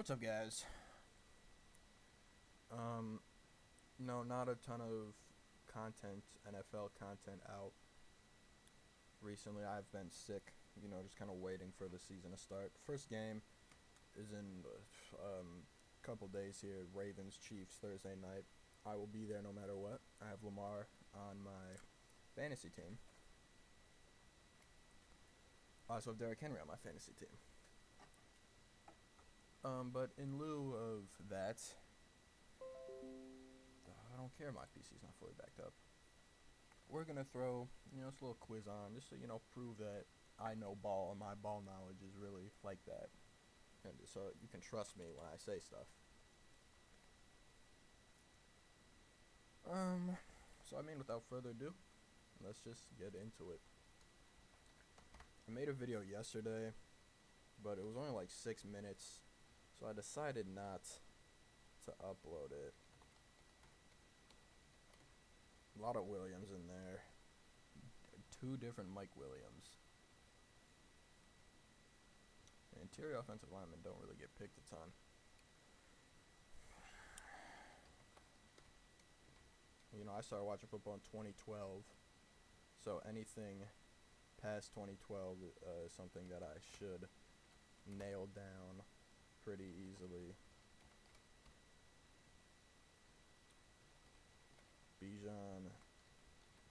What's up, guys? Um, no, not a ton of NFL content out recently. I've been sick, just kind of waiting for the season to start. First game is in a couple days here. Ravens Chiefs Thursday night. I will be there no matter what. I have Lamar on my fantasy team. I also have Derrick Henry on my fantasy team. But in lieu of that, I don't care. My PC's not fully backed up. We're gonna throw this little quiz on just to prove that I know ball and my ball knowledge is really like that, and so you can trust me when I say stuff. So without further ado, let's just get into it. I made a video yesterday, but it was only like 6 minutes, so I decided not to upload it. A lot of Williams in there. Two different Mike Williams. The interior offensive linemen don't really get picked a ton. I started watching football in 2012, so anything past 2012 is something that I should nail down pretty easily. Bijan,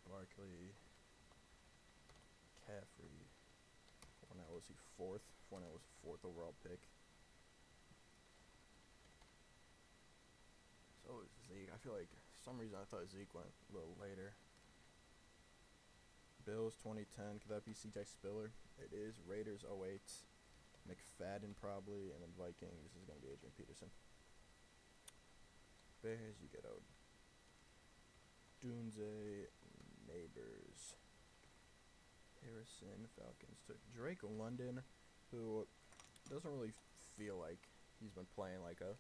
Barkley, Caffrey. Fournette was he fourth? Fournette was fourth overall pick. So is Zeke. I feel like for some reason I thought Zeke went a little later. Bills 2010. Could that be C.J. Spiller? It is. Raiders 08. McFadden probably, and then Vikings is going to be Adrian Peterson. Bears, you get out. Dunze, Neighbors. Harrison, Falcons took Drake London, who doesn't really feel like he's been playing like a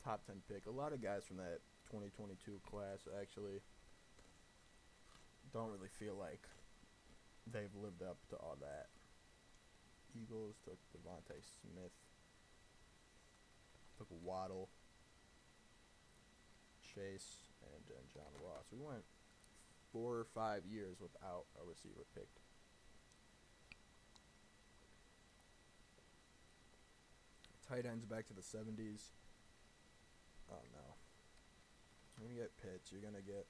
top 10 pick. A lot of guys from that 2022 class actually don't really feel like they've lived up to all that. Eagles took Devontae Smith, took Waddle, Chase, and John Ross. We went 4 or 5 years without a receiver picked. Tight ends back to the 70s. Oh no. You're going to get Pitts, you're going to get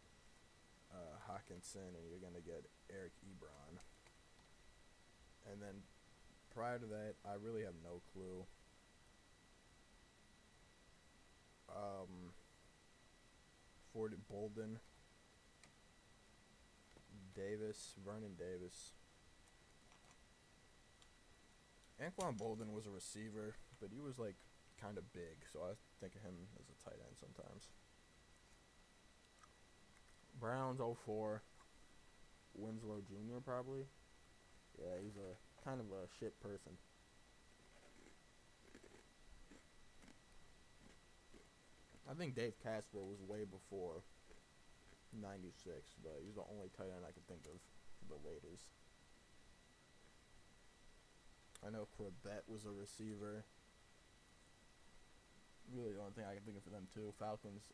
Hawkinson, and you're going to get Eric Ebron. And then prior to that, I really have no clue. Ford Bolden, Davis, Vernon Davis. Anquan Bolden was a receiver, but he was like kind of big, so I think of him as a tight end sometimes. Browns 04, Winslow Jr. probably. Yeah, he's a kind of a shit person. I think Dave Casper was way before 96, but he's the only tight end I can think of for the Raiders. I know Corbett was a receiver. Really the only thing I can think of for them too. Falcons,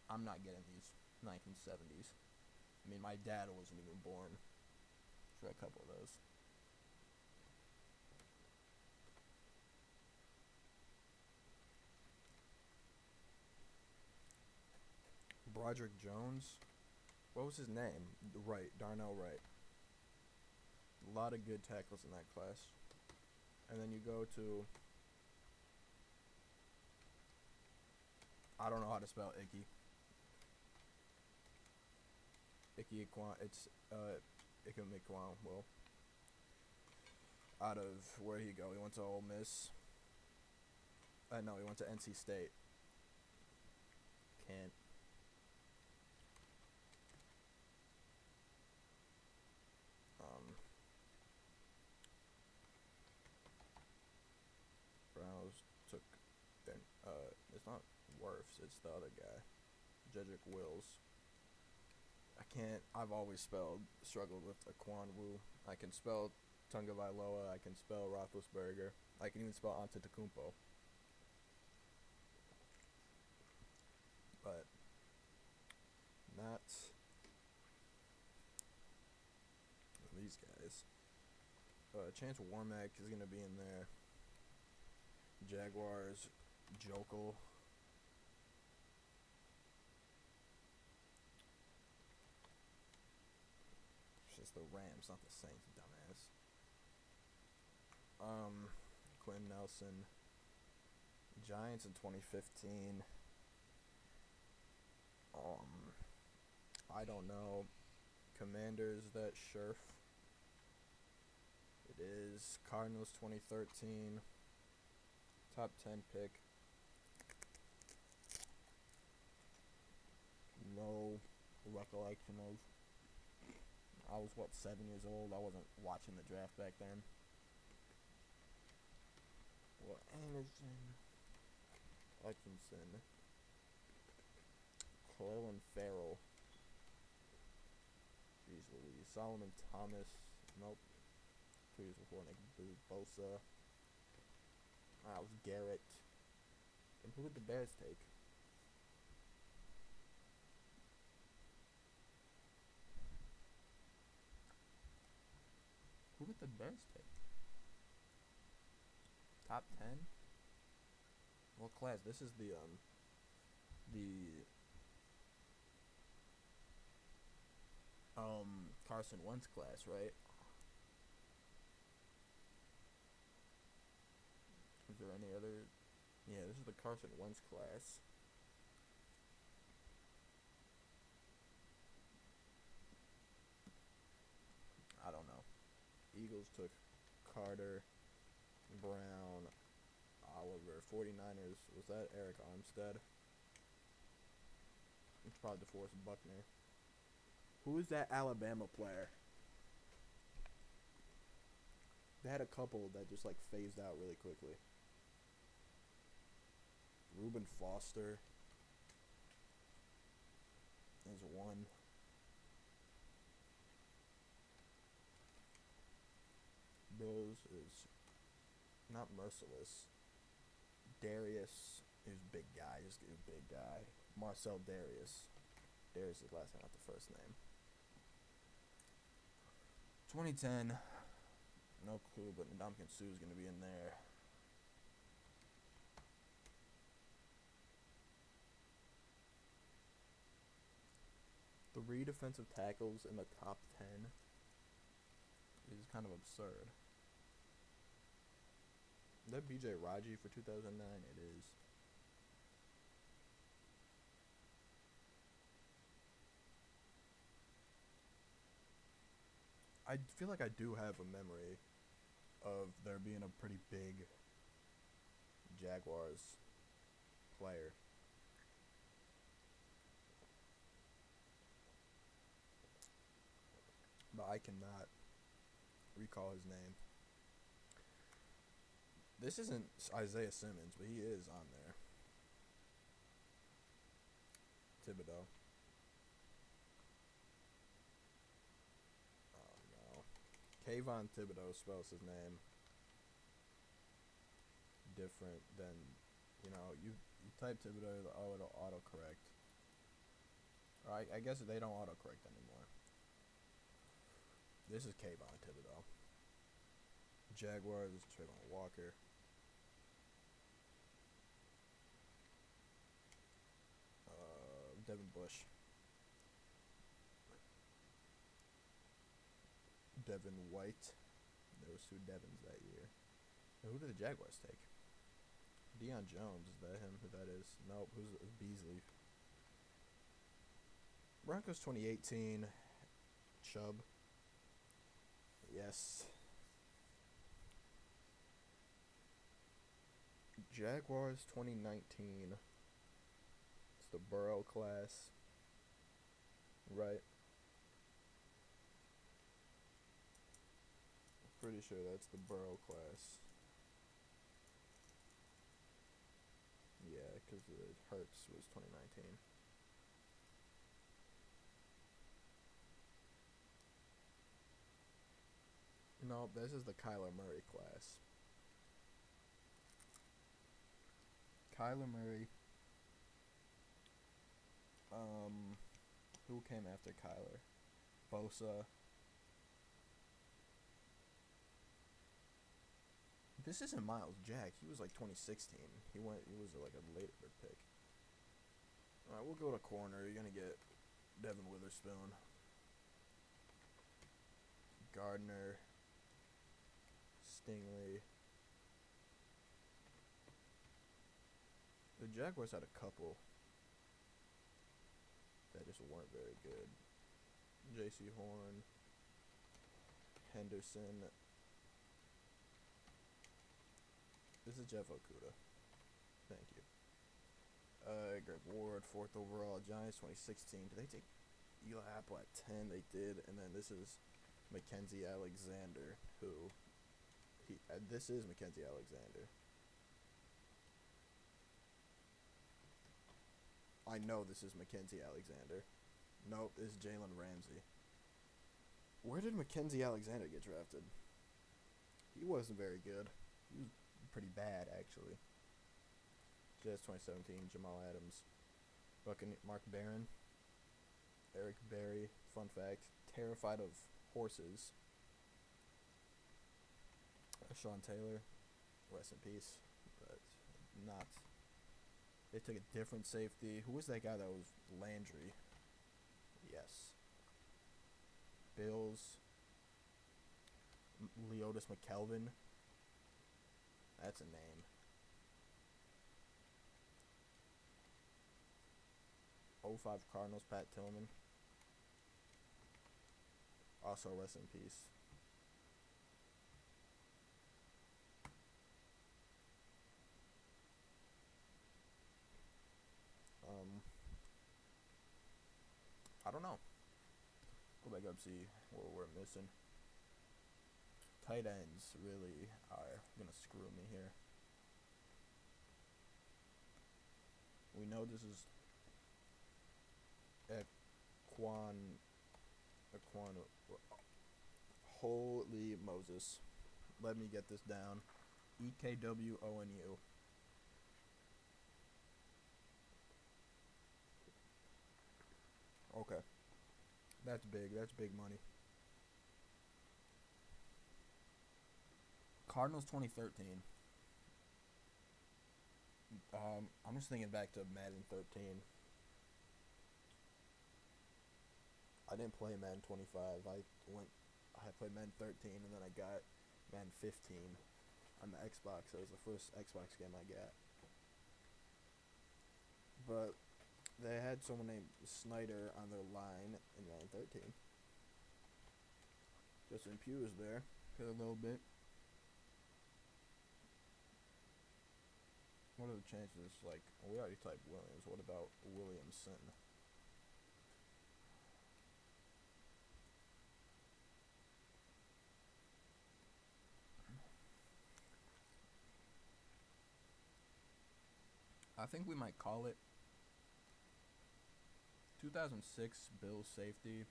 I'm not getting these 1970s. My dad wasn't even born for a couple of those. Broderick Jones. What was his name? Wright, Darnell Wright. A lot of good tackles in that class. And then you go to, I don't know how to spell Icky. Icky Equan. It's Ikem Equan. Well, out of where did he go? He went to Ole Miss. No, he went to NC State. Can't. Browns took. It's not Wirfs. It's the other guy, Jedrick Wills. I've always struggled with Aquan Wu. I can spell Tunga Vailoa. I can spell Roethlisberger. I can even spell Antetokounmpo. Chance Warmack is going to be in there. Jaguars, Jokel. It's just the Rams, not the Saints, dumbass. Quinn Nelson. Giants in 2015. I don't know. Commanders, that Scherf. It is. Cardinals 2013. Top 10 pick. No recollection of. I was, 7 years old? I wasn't watching the draft back then. Well, Anderson. Hutchinson. Clelin Ferrell. Jeez Louise. Solomon Thomas. Nope. 2 years before Nick Bosa. Myles Garrett. And who would the Bears take? Who would the Bears take? Top 10? What class? This is the Carson Wentz class, right? Is there any other? Yeah, this is the Carson Wentz class. I don't know. Eagles took Carter, Brown, Oliver. 49ers, was that Eric Armstead? It's probably DeForest Buckner. Who is that Alabama player? They had a couple that just like phased out really quickly. Reuben Foster is one. Bills is not Merciless. Darius is big guy. Just give big guy. Marcel Darius. Darius is last name, not the first name. 2010. No clue, but Ndamukong Suh is going to be in there. Three defensive tackles in the top 10 is kind of absurd. Is that BJ Raji for 2009? It is. I feel like I do have a memory of there being a pretty big Jaguars player. But I cannot recall his name. This isn't Isaiah Simmons, but he is on there. Thibodeau. Oh no. Kayvon Thibodeau spells his name different than, you type Thibodeau, it'll autocorrect. I guess they don't autocorrect anymore. This is Kayvon Thibodeau. Jaguars is Trayvon Walker. Devin Bush. Devin White. There was 2 Devins that year. Now, who did the Jaguars take? Deion Jones. Is that him? Who that is? Nope. Who's Beasley? Broncos 2018. Chubb. Yes. Jaguars 2019. It's the Burrow class. Right. Pretty sure that's the Burrow class. Yeah, because Hurts was 2019. No, this is the Kyler Murray class. Kyler Murray. Who came after Kyler? Bosa. This isn't Miles Jack. He was like 2016. He went. He was like a later pick. All right, we'll go to corner. You're gonna get Devin Witherspoon, Gardner, Stingley. The Jaguars had a couple that just weren't very good. J.C. Horn, Henderson. This is Jeff Okuda. Thank you. Greg Ward, 4th overall. Giants, 2016. Did they take Eli Apple at 10? They did. And then this is Mackenzie Alexander, who this is Mackenzie Alexander. I know this is Mackenzie Alexander. Nope, this is Jalen Ramsey. Where did Mackenzie Alexander get drafted? He wasn't very good. He was pretty bad, actually. Jazz 2017, Jamal Adams. Mark Barron. Eric Berry. Fun fact, terrified of horses. Sean Taylor. Rest in peace. But not. They took a different safety. Who was that guy that was Landry? Yes. Bills. Leotis McKelvin. That's a name. '05 Cardinals, Pat Tillman. Also, rest in peace. I don't know. Go back up, see what we're missing. Tight ends really are going to screw me here. We know this is Equan. Holy Moses. Let me get this down. EKWONU. Okay. That's big. That's big money. Cardinals 2013. I'm just thinking back to Madden 13. I didn't play Madden 25. I played Madden 13, and then I got Madden 15 on the Xbox. That was the first Xbox game I got. But they had someone named Snyder on their line in Madden 13. Justin Pugh was there for a little bit. What are the chances? Like, we already typed Williams. What about Williamson? I think we might call it 2006 Bills safety.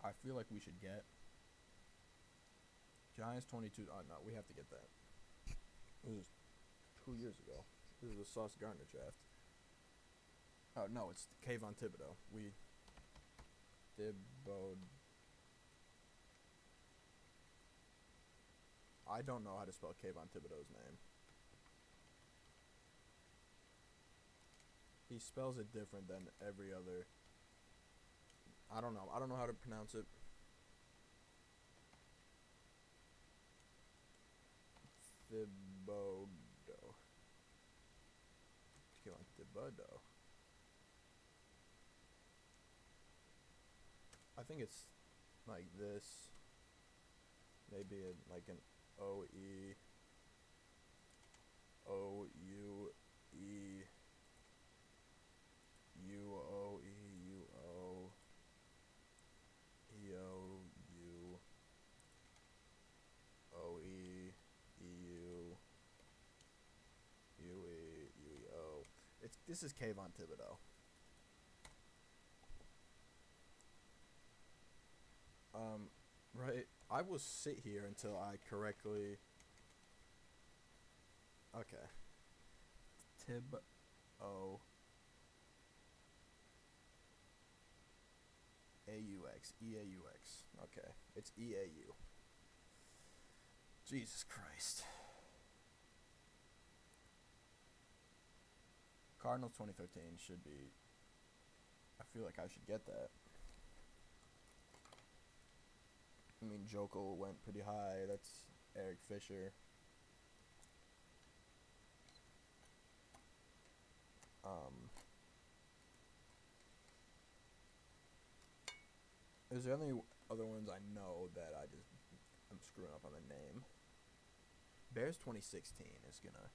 I feel like we should get Giants 22. Oh, no, we have to get that. This is 2 years ago. This is the Sauce Gardner draft. Oh, no, it's Kayvon Thibodeau. I don't know how to spell Kayvon Thibodeau's name. He spells it different than every other. I don't know. I don't know how to pronounce it. Thibodeau. Kayvon Thibodeau. I think it's like this. Maybe like an OE. OUE. UOEUO EOU OEEU UEUO. This is Kayvon Thibodeau. Right. I will sit here until I correctly. Okay. Thibodeau. AUX. EAUX. Okay. It's EAU. Jesus Christ. Cardinals 2013 should be. I feel like I should get that. I mean, Jokel went pretty high. That's Eric Fisher. Is there any other ones I know that I'm screwing up on the name? Bears 2016 is gonna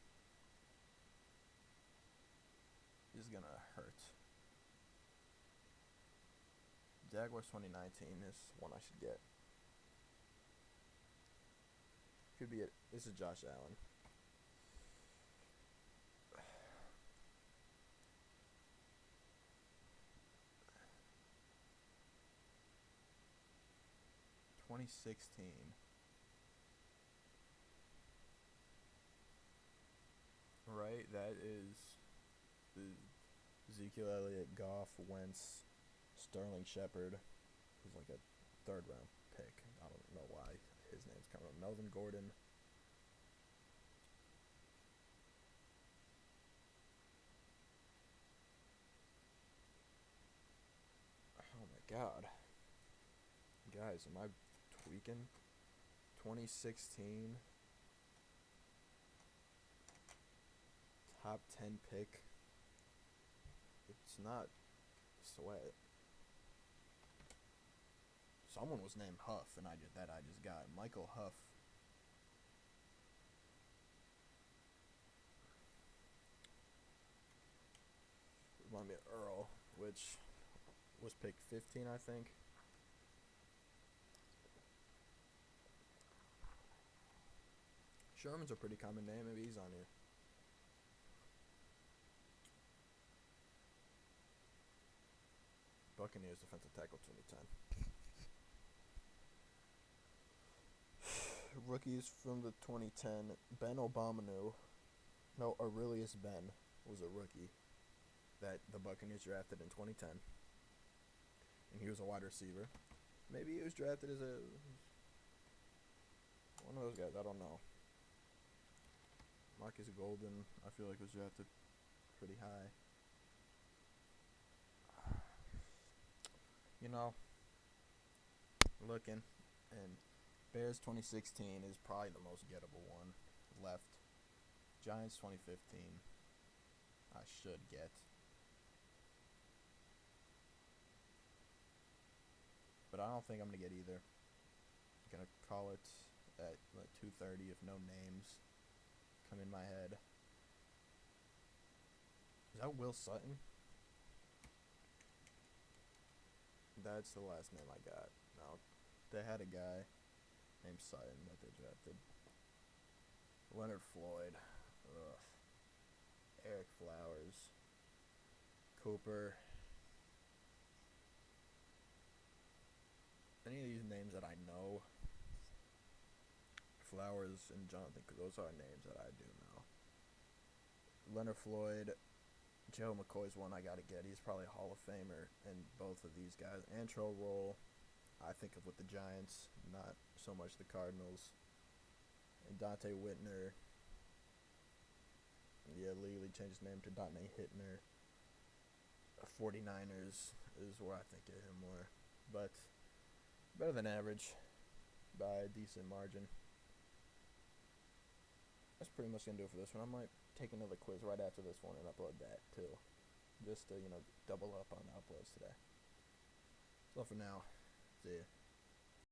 hurt. Jaguars 2019 is one I should get. Could be it. This is Josh Allen. (2016) Right, that is the Ezekiel Elliott, Goff, Wentz, Sterling Shepard, who's like a third round pick. I don't know why his name's coming up. Melvin Gordon. Oh my god. Guys, am I tweaking? 2016 top 10 pick. It's not Sweat. Someone was named Huff, and I just got Michael Huff. Remind me of Earl, which was picked 15, I think. Sherman's a pretty common name. Maybe he's on here. Buccaneers defensive tackle 2010. Rookies from the 2010. Ben Obamanu. No, Aurelius Ben was a rookie that the Buccaneers drafted in 2010. And he was a wide receiver. Maybe he was drafted as one of those guys. I don't know. Marcus Golden, I feel like, was drafted pretty high. Looking, and Bears 2016 is probably the most gettable one left. Giants 2015, I should get. But I don't think I'm going to get either. I'm going to call it at 2:30 if no names come in my head. Is that Will Sutton? That's the last name I got. No, they had a guy named Sutton that they drafted. Leonard Floyd. Ugh. Eric Flowers. Cooper. Any of these names that I know. Flowers and Jonathan, because those are names that I do know. Leonard Floyd. Joe McCoy's one I gotta get. He's probably a Hall of Famer in both of these guys. Antrel Roll, I think of with the Giants, not so much the Cardinals. And Dante Whitner. Yeah, legally changed his name to Dante Hittner. 49ers is where I think of him more. But better than average by a decent margin. That's pretty much going to do it for this one. I might take another quiz right after this one and upload that too. Just to, double up on the uploads today. So for now, see ya.